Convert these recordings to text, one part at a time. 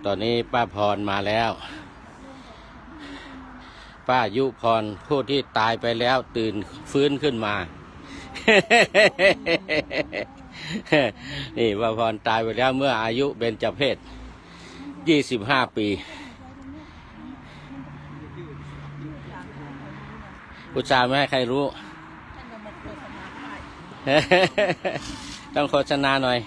ตอนนี้ป้าพรมาแล้วป้ายุพรผู้ที่ตายไปแล้วตื่นฟื้นขึ้นมา นี่ป้าพรตายไปแล้วเมื่ออายุเบญจเพส25 ปีอุตส่าห์ไม่ให้ใครรู้ ต้องโฆษณาหน่อย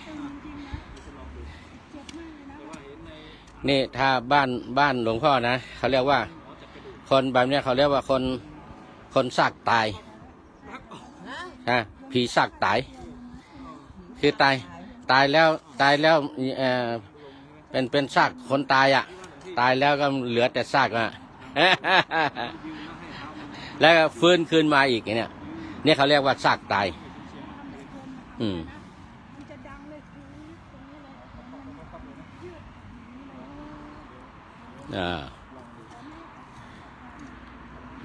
นี่ถ้าบ้านหลวงพ่อนะเขาเรียกว่าคนแบบนี้เขาเรียกว่าคนซากตายผีซากตายคือตายแล้วเป็นซากคนตายอ่ะตายแล้วก็เหลือแต่ซากอ่ะ แล้วก็ฟื้นคืนมาอีกเนี่ยเขาเรียกว่าซากตาย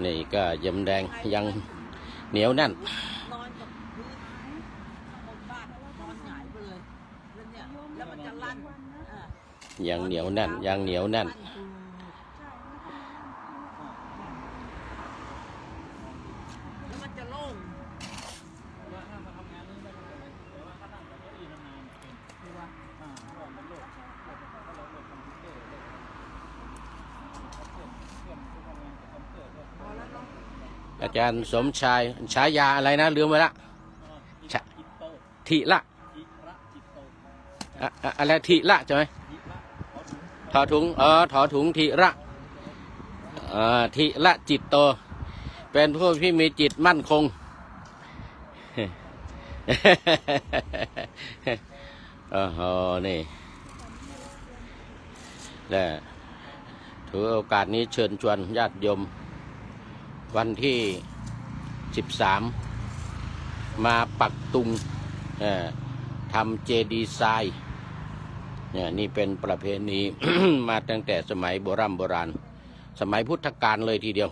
นี่ก็ยำแดงยังเหนียวแน่นยังเหนียวแน่นยังเหนียวแน่นอาจารย์สมชายฉายาอะไรนะลืมไปละทิละอะไรทิละใช่ไหมถอถุงถอถุงทิระทิละจิตโตเป็นผู้ที่มีจิตมั่นคง นี่แหละถือโอกาสนี้เชิญชวนญาติโยมวันที่13มาปักตุงทำเจดีย์ทรายนี่เป็นประเพณี มาตั้งแต่สมัยโบราณสมัยพุทธกาลเลยทีเดียว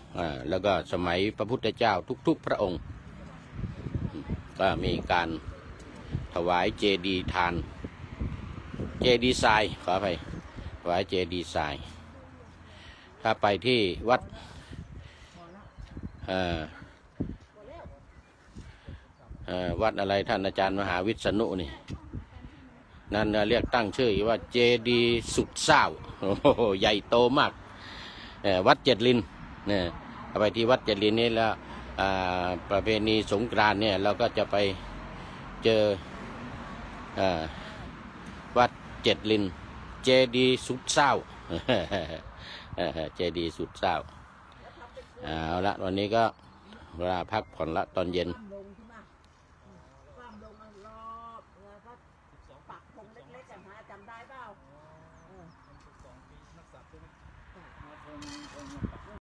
แล้วก็สมัยพระพุทธเจ้าทุกพระองค์ก็มีการถวายเจดีย์ทานเจดีย์ทรายขออภัยถวายเจดีย์ทรายถ้าไปที่วัดวัดอะไรท่านอาจารย์มหาวิษณุนี่นั่นเรียกตั้งชื่อว่าเจดีย์สุดเศร้าโอ้โหใหญ่โตมากวัดเจ็ดลินเนี่ยไปที่วัดเจ็ดลินนี่แล้วประเพณีสงกรานต์เนี่ยเราก็จะไปเจอวัดเจ็ดลินเจดีย์สุดเศร้า เจดีย์สุดเศร้าเอาละวันนี้ก็เวลาพักผ่อนละตอนเย็นจำได้เปล่า